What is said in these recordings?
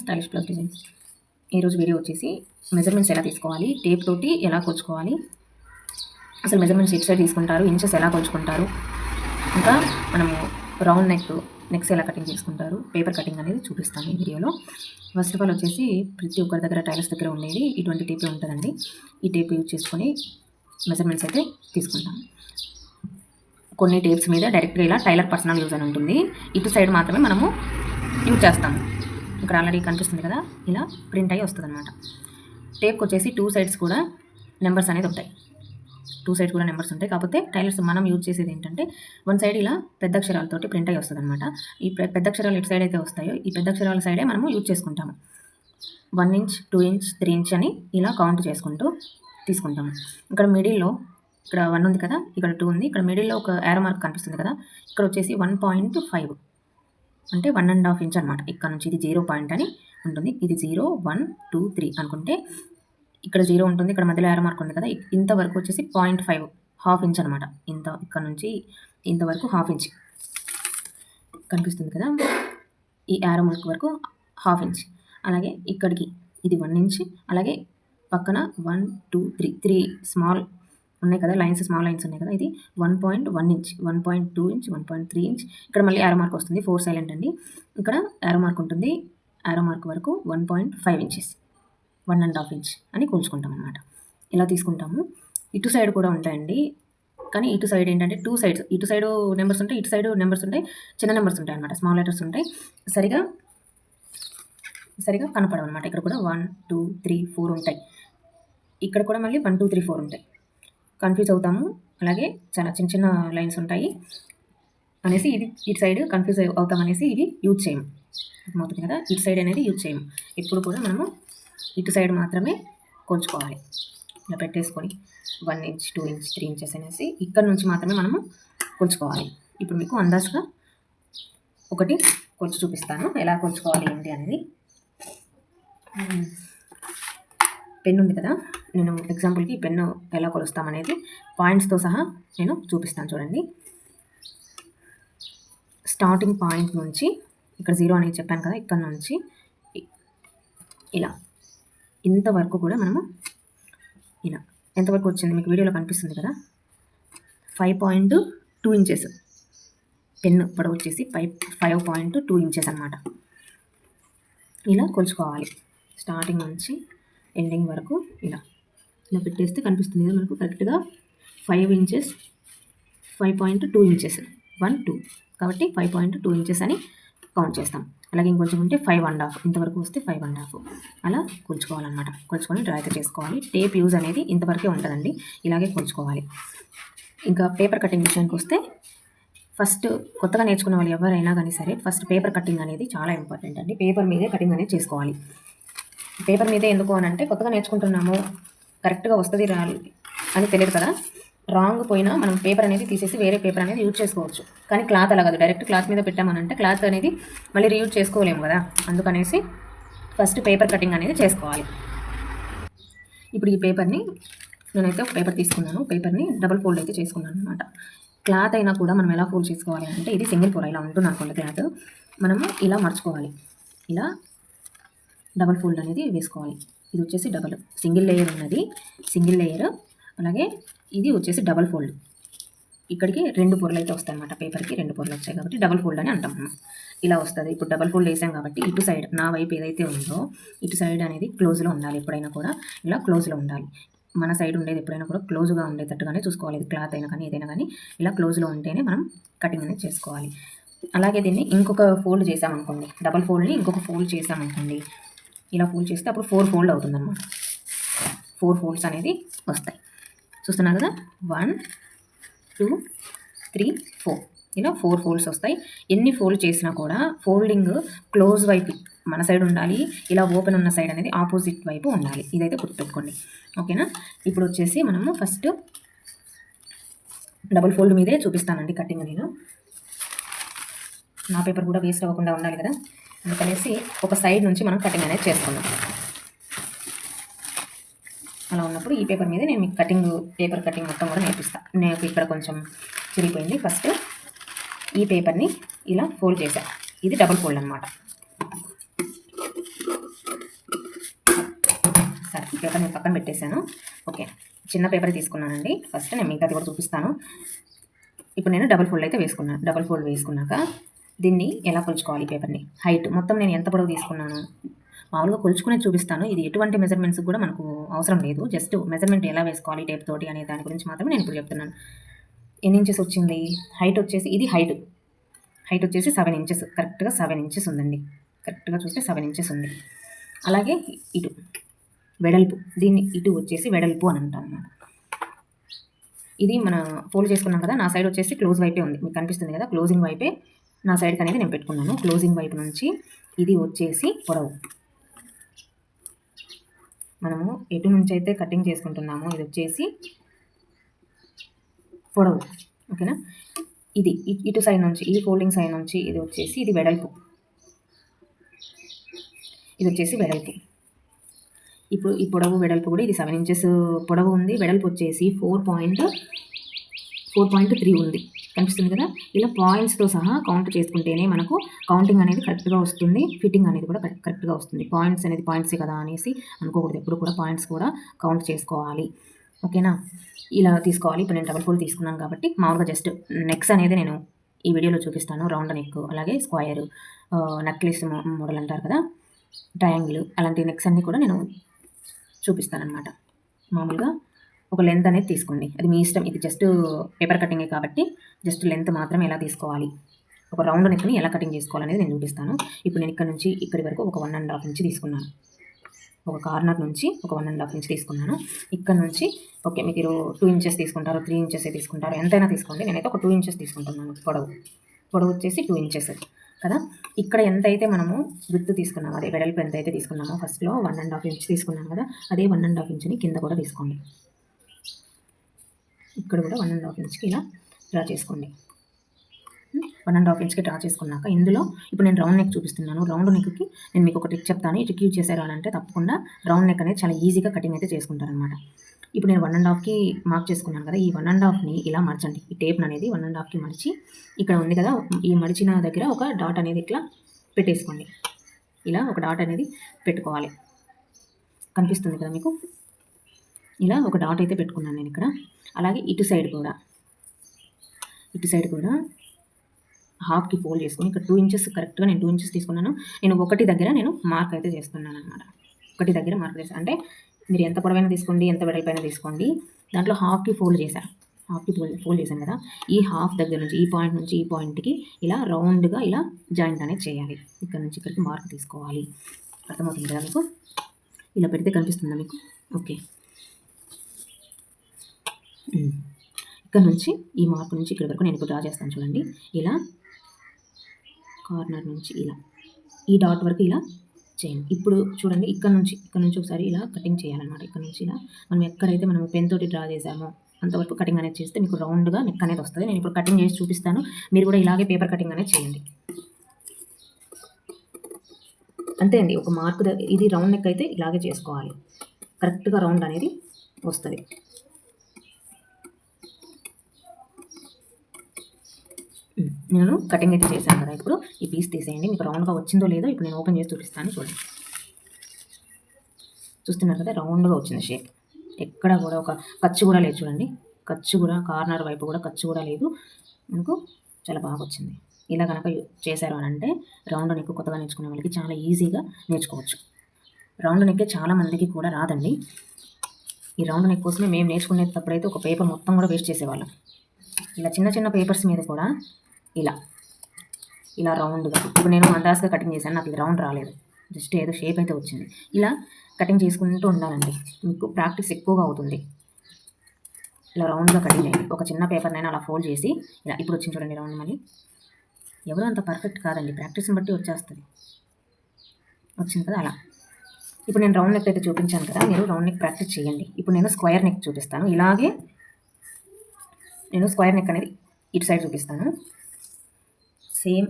Stylish plus designs. ఈరోజు video వచ్చేసి measurements ఎలా తీసుకోవాలి, టేప్ తోటి ఎలా కొలుచుకోవాలి, అసలు మెజర్మెంట్స్ ఎటు సైడ్ తీసుకుంటారు, ఇంచెస్ ఎలా కొలుచుకుంటారు, ఇంకా మనము రౌండ్ నెక్స్ ఎలా కటింగ్ చేసుకుంటారు, పేపర్ కటింగ్ అనేది చూపిస్తాను ఈ వీడియోలో. ఫస్ట్ ఆఫ్ ఆల్ వచ్చేసి ప్రతి ఒక్కరి దగ్గర టైలర్స్ దగ్గర ఉండేది ఇటువంటి టేపే ఉంటుందండి. ఈ టేప్ యూజ్ చేసుకొని మెజర్మెంట్స్ అయితే తీసుకుంటాము. కొన్ని టేప్స్ మీద డైరెక్ట్గా ఇలా టైలర్ పర్సనల్ యూజ్ అని ఉంటుంది. ఇటు సైడ్ మాత్రమే మనము యూజ్ చేస్తాము. ఇక్కడ ఆల్రెడీ కనిపిస్తుంది కదా, ఇలా ప్రింట్ అయ్యి వస్తుంది అనమాట. టేప్కి వచ్చేసి టూ సైడ్స్ కూడా నెంబర్స్ అనేది ఉంటాయి. కాకపోతే టైలర్స్ మనం యూజ్ చేసేది ఏంటంటే వన్ సైడ్ ఇలా పెద్ద అక్షరాలతోటి ప్రింట్ అయ్యి వస్తుంది అనమాట. ఈ పెద్ద అక్షరాలు ఎటు సైడ్ అయితే వస్తాయో ఈ పెద్ద అక్షరాల సైడే మనము యూజ్ చేసుకుంటాము. 1 ఇంచ్ 2 ఇంచ్ 3 ఇంచ్ అని ఇలా కౌంట్ చేసుకుంటూ తీసుకుంటాము. ఇక్కడ మిడిల్లో ఇక్కడ 1 ఉంది కదా, ఇక్కడ 2 ఉంది. ఇక్కడ మిడిల్లో ఒక యారో మార్క్ కనిపిస్తుంది కదా, ఇక్కడ వచ్చేసి 1.5 అంటే 1.5 ఇంచ్ అనమాట. ఇక్కడ నుంచి ఇది 0 పాయింట్ అని ఉంటుంది. ఇది 0 1 2 3 అనుకుంటే ఇక్కడ 0 ఉంటుంది. ఇక్కడ మధ్యలో యారో మార్క్ ఉంది కదా, ఇంతవరకు వచ్చేసి 0.5 హాఫ్ ఇంచ్ అనమాట. ఇక్కడ నుంచి ఇంతవరకు హాఫ్ ఇంచ్ కనిపిస్తుంది కదా, ఈ యారో మార్క్ వరకు హాఫ్ ఇంచ్. అలాగే ఇక్కడికి ఇది 1 ఇంచ్. అలాగే పక్కన 1 2 3 స్మాల్ ఉన్నాయి కదా లైన్స్, స్మాల్ లైన్స్ ఉన్నాయి కదా, ఇది 1.1 ఇంచ్ 1.2 ఇంచ్ 1.3 ఇంచ్. ఇక్కడ మళ్ళీ యారో మార్క్ వస్తుంది, 4 సైలెంట్ అండి. ఇక్కడ యారో మార్క్ ఉంటుంది, యారో మార్క్ వరకు 1.5 ఇంచెస్ 1.5 ఇంచ్ అని కూల్చుకుంటాం అనమాట. ఇలా తీసుకుంటాము. ఇటు సైడ్ కూడా ఉంటాయండి, కానీ ఇటు సైడ్ ఏంటంటే 2 సైడ్స్, ఇటు సైడ్ నెంబర్స్ ఉంటాయి, ఇటు సైడ్ నెంబర్స్ ఉంటాయి, చిన్న నెంబర్స్ ఉంటాయి అనమాట, స్మాల్ లెటర్స్ ఉంటాయి. సరిగా కనపడవు అనమాట. ఇక్కడ కూడా 1 2 3 4 ఉంటాయి. ఇక్కడ కూడా మళ్ళీ 1 2 3 4 ఉంటాయి. కన్ఫ్యూజ్ అవుతాము. అలాగే చాలా చిన్న చిన్న లైన్స్ ఉంటాయి అనేసి ఇటు సైడ్ కన్ఫ్యూజ్ అవుతాం అనేసి ఇవి యూజ్ చేయము. అర్థమవుతుంది కదా, ఇటు సైడ్ అనేది యూజ్ చేయము. ఎప్పుడు కూడా మనము ఇటు సైడ్ మాత్రమే కొలుచుకోవాలి. ఇలా పెట్టేసుకొని 1 ఇంచ్ 2 ఇంచ్ 3 ఇంచెస్ అనేసి ఇక్కడ నుంచి మాత్రమే మనము కొలుచుకోవాలి. ఇప్పుడు మీకు అందాజుగా ఒకటి కొలుచు చూపిస్తాను, ఎలా కొలుచుకోవాలి ఏంటి అనేది. పెన్ ఉంది కదా, నేను ఎగ్జాంపుల్కి పెన్ను ఎలా కొలుస్తామనేది పాయింట్స్తో సహా నేను చూపిస్తాను చూడండి. స్టార్టింగ్ పాయింట్ నుంచి ఇక్కడ 0 అనేది చెప్పాను కదా, ఇక్కడ నుంచి ఇలా ఇంతవరకు కూడా మనము ఇలా ఎంతవరకు వచ్చింది మీకు వీడియోలో కనిపిస్తుంది కదా, 5.2 ఇంచెస్ పెన్ను పొడవు వచ్చేసి 5.2 ఇంచెస్ అనమాట. ఇలా కొలుచుకోవాలి. స్టార్టింగ్ నుంచి ఎండింగ్ వరకు ఇలా పెట్టేస్తే కనిపిస్తుంది కదా మనకు కరెక్ట్గా 5 ఇంచెస్ 5.2 ఇంచెస్ 1 2 కాబట్టి 5.2 ఇంచెస్ అని కౌంట్ చేస్తాం. అలాగే ఇంకొంచెం ఉంటే 5.5 ఇంతవరకు వస్తే 5.5 అలా కొలుచుకోవాలన్నమాట. కొలుచుకొని డ్రా అయితే చేసుకోవాలి. టేప్ యూజ్ అనేది ఇంతవరకే ఉంటుందండి, ఇలాగే కొలుచుకోవాలి. ఇంకా పేపర్ కటింగ్ విషయానికి వస్తే ఫస్ట్ కొత్తగా నేర్చుకునే వాళ్ళు ఎవరైనా కానీ సరే ఫస్ట్ పేపర్ కటింగ్ అనేది చాలా ఇంపార్టెంట్ అండి. పేపర్ మీదే కటింగ్ అనేది చేసుకోవాలి. పేపర్ మీదే ఎందుకు అని అంటే కొత్తగా నేర్చుకుంటున్నాము, కరెక్ట్గా వస్తుంది రాలి అని తెలియదు కదా, రాంగ్ పోయినా మనం పేపర్ అనేది తీసేసి వేరే పేపర్ అనేది యూజ్ చేసుకోవచ్చు. కానీ క్లాత్ అలా కాదు, డైరెక్ట్ క్లాత్ మీద పెట్టామనంటే క్లాత్ అనేది మళ్ళీ రీయూజ్ చేసుకోలేము కదా, అందుకనేసి ఫస్ట్ పేపర్ కటింగ్ అనేది చేసుకోవాలి. ఇప్పుడు ఈ పేపర్ని నేనైతే ఒక పేపర్ తీసుకున్నాను, పేపర్ని డబుల్ ఫోల్డ్ అయితే చేసుకున్నాను అనమాట. క్లాత్ అయినా కూడా మనం ఎలా ఫోల్డ్ చేసుకోవాలి అంటే ఇది సింగిల్ పొర ఇలా ఉంటుంది అనుకోండి క్లాత్, మనము ఇలా మర్చుకోవాలి. ఇలా డబల్ ఫోల్డ్ అనేది వేసుకోవాలి. ఇది వచ్చేసి సింగిల్ లేయర్ ఉన్నది, సింగిల్ లేయర్. అలాగే ఇది వచ్చేసి డబల్ ఫోల్డ్. ఇక్కడికి 2 పొరలు అయితే వస్తాయి అన్నమాట, పేపర్కి 2 పొరలు వచ్చాయి కాబట్టి డబల్ ఫోల్డ్ అని అంటాం మనం. ఇలా వస్తుంది. ఇప్పుడు డబల్ ఫోల్డ్ వేసాం కాబట్టి ఇటు సైడ్ నా వైపు ఏదైతే ఉందో ఇటు సైడ్ అనేది క్లోజ్లో ఉండాలి. ఎప్పుడైనా కూడా ఇలా క్లోజ్లో ఉండాలి. మన సైడ్ ఉండేది ఎప్పుడైనా కూడా క్లోజ్గా ఉండేటట్టుగానే చూసుకోవాలి. ఇది క్లాత్ అయినా కానీ ఏదైనా కానీ ఇలా క్లోజ్లో ఉంటేనే మనం కటింగ్ అనేది చేసుకోవాలి. అలాగే దీన్ని ఇంకొక ఫోల్డ్ చేసామనుకోండి, డబల్ ఫోల్డ్ని ఇంకొక ఫోల్డ్ చేసామనుకోండి, ఇలా ఫోల్డ్ చేస్తే అప్పుడు 4 ఫోల్డ్ అవుతుంది అనమాట. 4 ఫోల్డ్స్ అనేది వస్తాయి. చూస్తున్నారు కదా, 1 2 3 4 ఇలా 4 ఫోల్డ్స్ వస్తాయి. ఎన్ని ఫోల్డ్ చేసినా కూడా ఫోల్డింగ్ క్లోజ్ వైపు మన సైడ్ ఉండాలి, ఇలా ఓపెన్ ఉన్న సైడ్ అనేది ఆపోజిట్ వైపు ఉండాలి. ఇదైతే గుర్తుపెట్టుకోండి, ఓకేనా. ఇప్పుడు వచ్చేసి మనము ఫస్ట్ డబుల్ ఫోల్డ్ మీదే చూపిస్తానండి కటింగ్. నేను నా పేపర్ కూడా వేస్ట్ అవ్వకుండా ఉండాలి కదా, అందుకనేసి ఒక సైడ్ నుంచి మనం కటింగ్ అనేది చేసుకున్నాం. అలా ఉన్నప్పుడు ఈ పేపర్ మీద నేను మీకు పేపర్ కటింగ్ మొత్తం కూడా నేర్పిస్తాను. నేను ఇక్కడ కొంచెం చిరిగిపోయింది. ఫస్ట్ ఈ పేపర్ని ఇలా ఫోల్డ్ చేశాను, ఇది డబుల్ ఫోల్డ్ అనమాట. సరే పేపర్ నేను పక్కన పెట్టేశాను. ఓకే, చిన్న పేపర్ తీసుకున్నానండి. ఫస్ట్ నేను మిగతాది కూడా చూపిస్తాను. ఇప్పుడు నేను డబుల్ ఫోల్డ్ అయితే వేసుకున్నాను. డబుల్ ఫోల్డ్ వేసుకున్నాక దీన్ని ఎలా కొలుచుకోవాలి పేపర్ని, హైట్ మొత్తం నేను ఎంత పొడవు తీసుకున్నాను మామూలుగా కొలుచుకునే చూపిస్తాను. ఇది ఎటువంటి మెజర్మెంట్స్ కూడా మనకు అవసరం లేదు. జస్ట్ మెజర్మెంట్ ఎలా వేసుకోవాలి టేప్ తోటి అనే దాని గురించి మాత్రమే నేను ఇప్పుడు చెప్తున్నాను. ఎన్ని ఇంచెస్ వచ్చింది హైట్ వచ్చేసి, ఇది హైట్ వచ్చేసి 7 ఇంచెస్, కరెక్ట్గా 7 ఇంచెస్ ఉందండి. కరెక్ట్గా చూస్తే 7 ఇంచెస్ ఉంది. అలాగే ఇటు వెడల్పు, దీన్ని ఇటు వచ్చేసి వెడల్పు అని అంటాను అన్నమాట. ఇది మన ఫోల్డ్ చేసుకున్నాం కదా, నా సైడ్ వచ్చేసి క్లోజ్ వైపే ఉంది, మీకు కనిపిస్తుంది కదా, క్లోజింగ్ వైపే నా సైడ్కి అనేది నేను పెట్టుకున్నాను. క్లోజింగ్ వైపు నుంచి ఇది వచ్చేసి పొడవు, మనము ఎటు నుంచి అయితే కటింగ్ చేసుకుంటున్నామో ఇది వచ్చేసి పొడవు. ఓకేనా, ఇది ఇటు సైడ్ నుంచి, ఈ ఫోల్డింగ్ సైడ్ నుంచి ఇది వచ్చేసి ఇది వెడల్పు, ఇది వచ్చేసి వెడల్పు. ఇప్పుడు ఈ పొడవు వెడల్పు కూడా ఇది 7 ఇంచెస్ పొడవు ఉంది, వెడల్పు వచ్చేసి 4.3 ఉంది, కనిపిస్తుంది కదా. ఇలా పాయింట్స్తో సహా కౌంట్ చేసుకుంటేనే మనకు కౌంటింగ్ అనేది కరెక్ట్గా వస్తుంది, ఫిట్టింగ్ అనేది కూడా కరెక్ట్గా వస్తుంది. పాయింట్స్ అనేది పాయింట్సే కదా అనేసి అనుకోకూడదు, ఎప్పుడు కూడా పాయింట్స్ కూడా కౌంట్ చేసుకోవాలి. ఓకేనా, ఇలా తీసుకోవాలి. ఇప్పుడు నేను డబుల్ ఫోల్డ్ తీసుకున్నాను కాబట్టి మామూలుగా జస్ట్ నెక్స్ అనేది నేను ఈ వీడియోలో చూపిస్తాను. రౌండ్ నెక్, అలాగే స్క్వైర్, నెక్లెస్ మోడల్ అంటారు కదా, ట్రయాంగిల్, అలాంటి నెక్స్ అన్నీ కూడా నేను చూపిస్తానమాట. మామూలుగా ఒక లెంత్ అనేది తీసుకోండి, అది మీ ఇష్టం. ఇది జస్ట్ పేపర్ కటింగే కాబట్టి జస్ట్ లెంత్ మాత్రం ఎలా తీసుకోవాలి, ఒక రౌండ్ నెక్ని ఎలా కటింగ్ చేసుకోవాలనేది నేను చూపిస్తాను. ఇప్పుడు నేను ఇక్కడ నుంచి ఇక్కడి వరకు ఒక 1.5 ఇంచ్ తీసుకున్నాను. ఒక కార్నర్ నుంచి ఒక 1.5 ఇంచ్ తీసుకున్నాను. ఇక్కడ నుంచి ఓకే, మీకు 2 ఇంచెస్ తీసుకుంటారు, 3 ఇంచెస్ తీసుకుంటారు, ఎంతైనా తీసుకోండి. నేనైతే ఒక 2 ఇంచెస్ తీసుకుంటున్నాను. పొడవు వచ్చేసి 2 ఇంచెస్ కదా. ఇక్కడ ఎంతైతే మనము విడ్త్ తీసుకున్నామో, అదే వెడల్పు ఎంతైతే తీసుకున్నామో ఫస్ట్లో 1.5 ఇంచ్ తీసుకున్నాం కదా, అదే 1.5 ఇంచ్ని కింద కూడా తీసుకోండి. ఇక్కడ కూడా 1.5 ఇంచ్కి ఇలా డ్రా చేసుకోండి. 1.5 ఇంచ్కి డ్రా చేసుకున్నాక ఇందులో ఇప్పుడు నేను రౌండ్ నెక్ చూపిస్తున్నాను. రౌండ్ నెక్కి నేను మీకు ఒక ట్రిక్ చెప్తాను. ఈ ట్రిక్ యూజ్ చేశారు అని అంటే తప్పకుండా రౌండ్ నెక్ అనేది చాలా ఈజీగా కటింగ్ అయితే చేసుకుంటారనమాట. ఇప్పుడు నేను 1.5కి మార్క్ చేసుకున్నాను కదా, ఈ 1.5ని ఇలా మర్చండి. ఈ టేప్ అనేది 1.5కి మడిచి ఇక్కడ ఉంది కదా, ఈ మడిచిన దగ్గర ఒక డాట్ అనేది ఇట్లా పెట్టేసుకోండి. ఇలా ఒక డాట్ అనేది పెట్టుకోవాలి, కనిపిస్తుంది కదా మీకు. ఇలా ఒక డాట్ అయితే పెట్టుకున్నాను నేను ఇక్కడ. అలాగే ఇటు సైడ్ కూడా హాఫ్కి ఫోల్డ్ చేసుకొని ఇక్కడ 2 ఇంచెస్ కరెక్ట్గా నేను 2 ఇంచెస్ తీసుకున్నాను. నేను ఒకటి దగ్గర నేను మార్క్ అయితే చేస్తున్నాను అనమాట. ఒకటి దగ్గర మార్క్ చేస్తాను అంటే మీరు ఎంత పొడవైనా తీసుకోండి, ఎంత వెడల్పైనా తీసుకోండి. దాంట్లో హాఫ్కి ఫోల్డ్ చేశాను. హాఫ్కి ఫోల్డ్ చేశాను కదా, ఈ హాఫ్ దగ్గర నుంచి ఈ పాయింట్ నుంచి ఈ పాయింట్కి ఇలా రౌండ్గా ఇలా జాయింట్ అనేది చేయాలి. ఇక్కడ నుంచి ఇక్కడికి మార్క్ తీసుకోవాలి. అర్థమవుతుంది కదా మీకు, ఇలా పెడితే కనిపిస్తుందా మీకు? ఓకే, ఇక్కడ నుంచి ఈ మార్క్ నుంచి ఇక్కడ వరకు నేను ఇప్పుడు డ్రా చేస్తాను చూడండి. ఇలా కార్నర్ నుంచి ఇలా ఈ డాట్ వరకు ఇలా చేయండి. ఇప్పుడు చూడండి, ఇక్కడ నుంచి ఒకసారి ఇలా కటింగ్ చేయాలన్నమాట. ఇక్కడ నుంచి ఇలా మనం ఎక్కడైతే మనం పెన్ తోటి డ్రా చేసామో అంతవరకు కటింగ్ అనేది చేస్తే మీకు రౌండ్గా నెక్ అనేది వస్తుంది. నేను ఇప్పుడు కటింగ్ చేసి చూపిస్తాను, మీరు కూడా ఇలాగే పేపర్ కటింగ్ అనేది చేయండి. అంతే అండి, ఒక మార్క్ ఇది రౌండ్ నెక్ అయితే ఇలాగే చేసుకోవాలి, కరెక్ట్గా రౌండ్ అనేది వస్తుంది. నేను కటింగ్ అయితే చేశాను కదా, ఇప్పుడు ఈ పీస్ తీసేయండి. మీకు రౌండ్గా వచ్చిందో లేదో ఇప్పుడు నేను ఓపెన్ చేసి చూపిస్తాను చూడండి. చూస్తున్నారు కదా, రౌండ్గా వచ్చింది షేప్. ఎక్కడ కూడా ఒక ఖర్చు కూడా లేదు చూడండి. ఖర్చు కూడా కార్నర్ వైపు కూడా ఖర్చు కూడా లేదు, మనకు చాలా బాగా వచ్చింది. ఇలా కనుక చేశారు అని అంటే రౌండ్ నెక్ కొత్తగా నేర్చుకునే వాళ్ళకి చాలా ఈజీగా నేర్చుకోవచ్చు. రౌండ్ నెక్ చాలా మందికి కూడా రాదండి. ఈ రౌండ్ నెక్ కోసమే మేము నేర్చుకునేటప్పుడైతే ఒక పేపర్ మొత్తం కూడా వేస్ట్ చేసేవాళ్ళం. ఇలా చిన్న చిన్న పేపర్స్ మీద కూడా ఇలా రౌండ్గా, ఇప్పుడు నేను అందాజుగా కటింగ్ చేశాను, నాకు ఇది రౌండ్ రాలేదు, జస్ట్ ఏదో షేప్ అయితే వచ్చింది. ఇలా కటింగ్ చేసుకుంటూ ఉండాలండి, మీకు ప్రాక్టీస్ ఎక్కువగా అవుతుంది. ఇలా రౌండ్గా కటింగ్ చేయండి. ఒక చిన్న పేపర్నైనా అలా ఫోల్డ్ చేసి ఇలా, ఇప్పుడు వచ్చింది చూడండి రౌండ్. మళ్ళీ ఎవరు అంత పర్ఫెక్ట్ కాదండి, ప్రాక్టీస్ని బట్టి వచ్చేస్తుంది. వచ్చింది కదా అలా. ఇప్పుడు నేను రౌండ్ నెక్ అయితే చూపించాను కదా, మీరు రౌండ్ నెక్ ప్రాక్టీస్ చేయండి. ఇప్పుడు నేను స్క్వేర్ నెక్ చూపిస్తాను. ఇలాగే నేను స్క్వేర్ నెక్ అనేది ఇటు సైడ్ చూపిస్తాను. సేమ్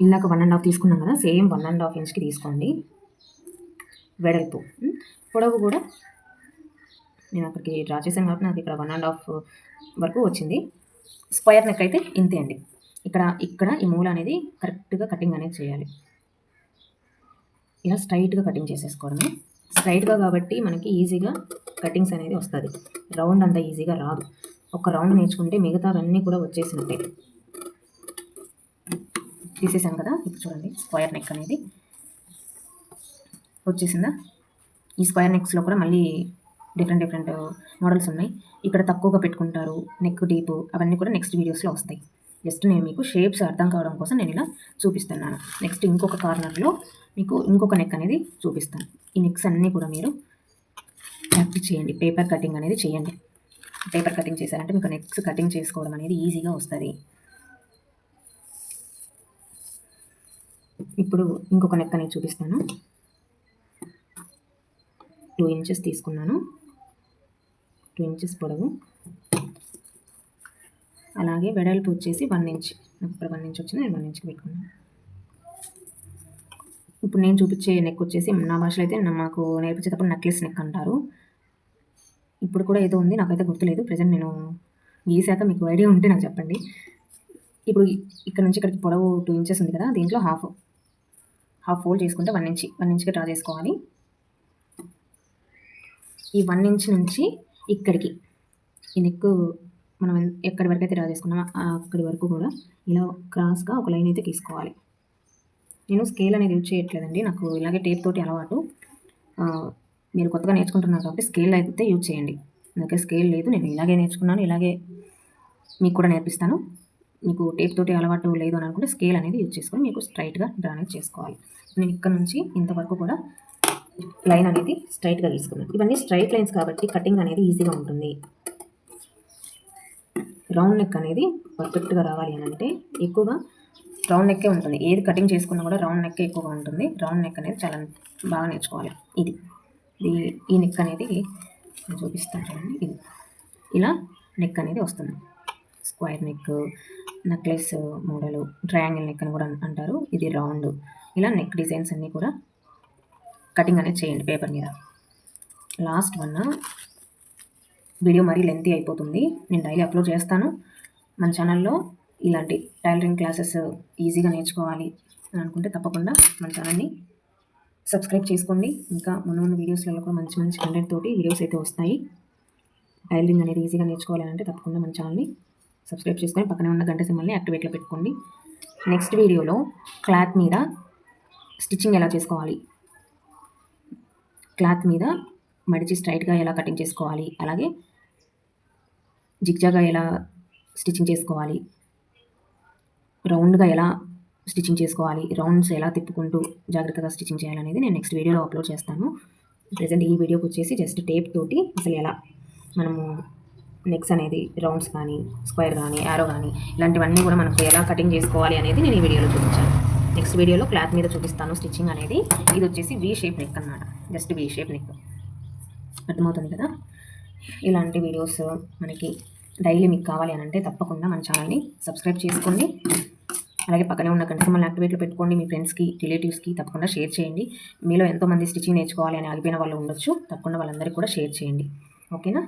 ఇందాక 1.5 తీసుకున్నాం కదా, సేమ్ 1.5 ఇంచ్కి తీసుకోండి వెడల్పు. పొడవు కూడా నేను అక్కడికి డ్రా చేశాను కాబట్టి నాకు ఇక్కడ 1.5 వరకు వచ్చింది. స్క్వేర్ నెక్ అయితే ఇంతే అండి. ఇక్కడ ఈ మూల అనేది కరెక్ట్గా కటింగ్ అనేది చేయాలి. ఇలా స్ట్రైట్గా కటింగ్ చేసేసుకోవడమే. స్ట్రైట్‌గా కాబట్టి మనకి ఈజీగా కటింగ్స్ అనేది వస్తది. రౌండ్ అంత ఈజీగా రాదు. ఒక రౌండ్ నేర్చుకుంటే మిగతావన్నీ కూడా వచ్చేసినట్టే. తీసేసాం కదా! ఇప్పుడు చూడండి స్క్వేర్ నెక్ అనేది వచ్చేసిందా? ఈ స్క్వేర్ నెక్స్‌లో కూడా మళ్ళీ డిఫరెంట్ మోడల్స్ ఉన్నాయి. ఇక్కడ తక్కువగా పెట్టుకుంటారు. నెక్ డీపు అవన్నీ కూడా నెక్స్ట్ వీడియోస్‌లో వస్తాయి. జస్ట్ నేను మీకు షేప్స్ అర్థం కావడం కోసం నేను ఇలా చూపిస్తున్నాను. నెక్స్ట్ ఇంకొక కార్నర్‌లో మీకు ఇంకొక నెక్ అనేది చూపిస్తాను. ఈ నెక్స్ అన్నీ కూడా మీరు ప్రాక్టీస్ చేయండి. పేపర్ కటింగ్ అనేది చేయండి. పేపర్ కటింగ్ చేశారంటే మీకు నెక్స్ కటింగ్ చేసుకోవడం అనేది ఈజీగా వస్తది. ఇప్పుడు ఇంకొక నెక్ అనేది చూపిస్తాను. 2 ఇంచెస్ తీసుకున్నాను. 2 ఇంచెస్ పొడవు. అలాగే వెడల్పు వచ్చేసి 1 ఇంచ్. నాకు ఇక్కడ 1 ఇంచ్ వచ్చింది. నేను 1 ఇంచ్‌కి పెట్టుకున్నాను. ఇప్పుడు నేను చూపించే నెక్ వచ్చేసి నా భాషలో అయితే మాకు నేర్పించేటప్పుడు నెక్లెస్ నెక్ అంటారు. ఇప్పుడు కూడా ఏదో ఉంది. నాకైతే గుర్తులేదు. ప్రెజెంట్ నేను గీసాక మీకు ఐడియా ఉంటే నాకు చెప్పండి. ఇప్పుడు ఇక్కడ నుంచి ఇక్కడికి పొడవు 2 ఇంచెస్ ఉంది కదా! దీంట్లో హాఫ్ ఫోల్డ్ చేసుకుంటే 1 ఇంచ్. 1 ఇంచ్‌కి డ్రా చేసుకోవాలి. ఈ 1 ఇంచ్ నుంచి ఇక్కడికి ఈ నెక్ మనం ఎక్కడి వరకైతే డ్రా చేసుకున్నామో అక్కడి వరకు కూడా ఇలా క్రాస్‌గా ఒక లైన్ అయితే గీసుకోవాలి. నేను స్కేల్ అనేది యూజ్ చేయట్లేదండి. నాకు ఇలాగే టేప్ తోటి అలవాటు. మీరు కొత్తగా నేర్చుకుంటున్నారు కాబట్టి స్కేల్ అయితే యూజ్ చేయండి. నా దగ్గర స్కేల్ లేదు. నేను ఇలాగే నేర్చుకున్నాను. ఇలాగే మీకు కూడా నేర్పిస్తాను. మీకు టేప్ తోటి అలవాటు లేదు అని అనుకుంటే స్కేల్ అనేది యూజ్ చేసుకొని మీకు స్ట్రైట్‌గా డ్రా అనేది చేసుకోవాలి. నేను ఇక్కడ నుంచి ఇంతవరకు కూడా లైన్ అనేది స్ట్రైట్‌గా గీసుకున్నాను. ఇవన్నీ స్ట్రైట్ లైన్స్ కాబట్టి కటింగ్ అనేది ఈజీగా ఉంటుంది. రౌండ్ నెక్ అనేది పర్ఫెక్ట్‌గా రావాలి అని అంటే ఎక్కువగా రౌండ్ నెక్కే ఉంటుంది. ఏది కటింగ్ చేసుకున్నా కూడా రౌండ్ నెక్కే ఎక్కువగా ఉంటుంది. రౌండ్ నెక్ అనేది చాలా బాగా నేర్చుకోవాలి. ఈ నెక్ అనేది నేను చూపిస్తాను చూడండి. ఇది ఇలా నెక్ అనేది వస్తుంది. Square neck, necklace model, triangle neck అని కూడా అంటారు. ఇది రౌండ్. ఇలా నెక్ డిజైన్స్ అన్నీ కూడా కటింగ్ అనేది చేయండి పేపర్ మీద. లాస్ట్ వన్ వీడియో మరీ లెంతీ అయిపోతుంది. నేను డైలీ అప్లోడ్ చేస్తాను. మన ఛానల్లో ఇలాంటి టైలరింగ్ క్లాసెస్ ఈజీగా నేర్చుకోవాలి అని అనుకుంటే తప్పకుండా మన ఛానల్ని సబ్స్క్రైబ్ చేసుకోండి. ఇంకా ముందు వీడియోస్లలో కూడా మంచి కంటెంట్ తోటి వీడియోస్ అయితే వస్తాయి. టైలరింగ్ అనేది ఈజీగా నేర్చుకోవాలి అంటే తప్పకుండా మన ఛానల్ని సబ్స్క్రైబ్ చేసుకొని పక్కనే ఉన్న గంట సింబల్ని యాక్టివేట్లో పెట్టుకోండి. నెక్స్ట్ వీడియోలో క్లాత్ మీద స్టిచ్చింగ్ ఎలా చేసుకోవాలి, క్లాత్ మీద మడిచి స్ట్రైట్‌గా ఎలా కటింగ్ చేసుకోవాలి, అలాగే జిగ్జాగ్‌గా ఎలా స్టిచ్చింగ్ చేసుకోవాలి, రౌండ్‌గా ఎలా స్టిచ్చింగ్ చేసుకోవాలి, రౌండ్స్ ఎలా తిప్పుకుంటూ జాగ్రత్తగా స్టిచ్చింగ్ చేయాలనేది నేను నెక్స్ట్ వీడియోలో అప్లోడ్ చేస్తాను. ప్రెజెంట్ ఈ వీడియోకి వచ్చేసి జస్ట్ టేప్ తోటి అసలు ఎలా మనము నెక్స్ అనేది రౌండ్స్ కానీ, స్క్వేర్ కానీ, యారో కానీ ఇలాంటివన్నీ కూడా మనకు ఎలా కటింగ్ చేసుకోవాలి అనేది నేను ఈ వీడియోలో చూపించాను. నెక్స్ట్ వీడియోలో క్లాత్ మీద చూపిస్తాను స్టిచ్చింగ్ అనేది. ఇది వచ్చేసి వీ షేప్ నెక్ అనమాట. Just V shape neck. అర్థమవుతుంది కదా! ఇలాంటి వీడియోస్ మనకి డైలీ మీకు కావాలి అని అంటే తప్పకుండా మన ఛానల్ని సబ్స్క్రైబ్ చేసుకోండి. అలాగే పక్కనే ఉన్న గంట సింబల్ని యాక్టివేట్లో పెట్టుకోండి. మీ ఫ్రెండ్స్కి, రిలేటివ్స్కి తప్పకుండా షేర్ చేయండి. మీలో ఎంతోమంది స్టిచ్చింగ్ నేర్చుకోవాలి అని ఆగిపోయిన వాళ్ళు ఉండొచ్చు. తప్పకుండా వాళ్ళందరికీ కూడా షేర్ చేయండి. ఓకేనా?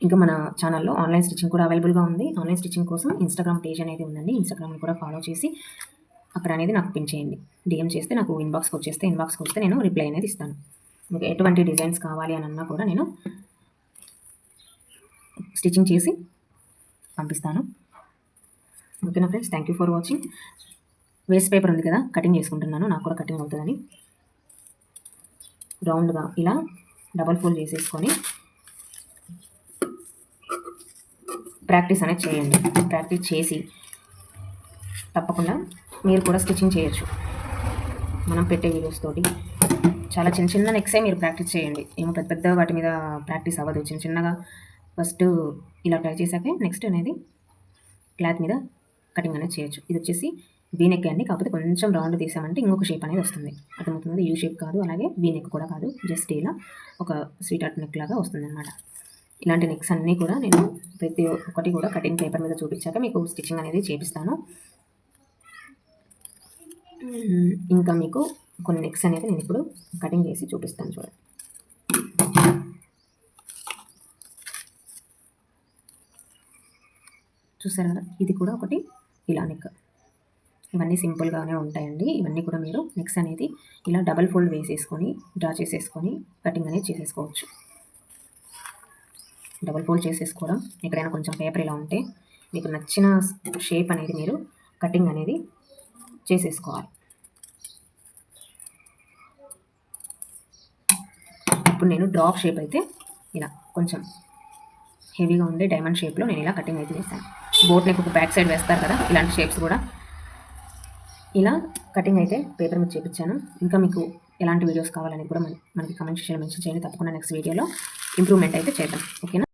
ఇంకా మన ఛానల్లో ఆన్లైన్ స్టిచ్చింగ్ కూడా అవైలబుల్గా ఉంది. ఆన్లైన్ స్టిచ్చింగ్ కోసం ఇన్స్టాగ్రామ్ పేజ్ అనేది ఉందండి. ఇన్స్టాగ్రామ్ని కూడా ఫాలో చేసి అక్కడ అనేది నాకు పిన్ చేయండి. డీఎం చేస్తే నాకు ఇన్బాక్స్కి వస్తే నేను రిప్లై అనేది ఇస్తాను. మీకు ఎటువంటి డిజైన్స్ కావాలి అని అన్నా కూడా నేను స్టిచ్చింగ్ చేసి పంపిస్తాను. ఓకేనా friends, thank you for watching. Waste paper ఉంది కదా, కటింగ్ చేసుకుంటున్నాను. నాకు కూడా కటింగ్ అవుతుందని రౌండ్గా ఇలా డబల్ ఫోల్డ్ చేసేసుకొని ప్రాక్టీస్ అనేది చేయండి. ప్రాక్టీస్ చేసి తప్పకుండా మీరు కూడా స్టిచ్చింగ్ చేయొచ్చు. మనం పెట్టే వీడియోస్ తోటి చాలా చిన్న నెక్సే మీరు ప్రాక్టీస్ చేయండి. ఏమో పెద్ద వాటి మీద ప్రాక్టీస్ అవ్వదు. చిన్నగా ఫస్ట్ ఇలా ట్రై చేశాకే నెక్స్ట్ అనేది క్లాత్ మీద కటింగ్ అనేది చేయొచ్చు. ఇది వచ్చేసి వీ నెక్ అండి. కాకపోతే కొంచెం రౌండ్ తీసామంటే ఇంకొక షేప్ అనేది వస్తుంది. అర్థమవుతుంది. యూ షేప్ కాదు, అలాగే వీ నెక్ కూడా కాదు. జస్ట్ ఇలా ఒక స్వీట్ హార్ట్ నెక్ లాగా వస్తుంది అనమాట. ఇలాంటి నెక్స్ అన్నీ కూడా నేను ప్రతి ఒక్కటి కూడా కటింగ్ పేపర్ మీద చూపించాక మీకు స్టిచ్చింగ్ అనేది చేపిస్తాను. ఇంకా మీకు కొన్ని నెక్స్ అనేది నేను ఇప్పుడు కటింగ్ చేసి చూపిస్తాను చూడండి. చూసారు కదా, ఇది కూడా ఒకటి ఇలా నెక్. ఇవన్నీ సింపుల్గానే ఉంటాయండి. ఇవన్నీ కూడా మీరు నెక్స్ట్ అనేది ఇలా డబల్ ఫోల్డ్ వేసేసుకొని డ్రా చేసేసుకొని కటింగ్ అనేది చేసేసుకోవచ్చు. డబల్ ఫోల్డ్ చేసేసుకోవడం, ఎక్కడైనా కొంచెం పేపర్ ఇలా ఉంటే మీకు నచ్చిన షేప్ అనేది మీరు కటింగ్ అనేది చేసేసుకోవాలి. ఇప్పుడు నేను డ్రాప్ షేప్ అయితే ఇలా కొంచెం హెవీగా ఉండే డైమండ్ షేప్లో నేను ఇలా కటింగ్ అయితే చేశాను. బోట్ నెక్ ఒక బ్యాక్ సైడ్ వేస్తారు కదా, ఇలాంటి షేప్స్ కూడా ఇలా కటింగ్ అయితే పేపర్ మీద చేపించాను. ఇంకా మీకు ఎలాంటి వీడియోస్ కావాలని కూడా మనకి కమెంట్ సెక్షన్లో మెన్షన్ చేయండి. తప్పకుండా నెక్స్ట్ వీడియోలో ఇంప్రూవ్మెంట్ అయితే చేద్దాం. ఓకేనా?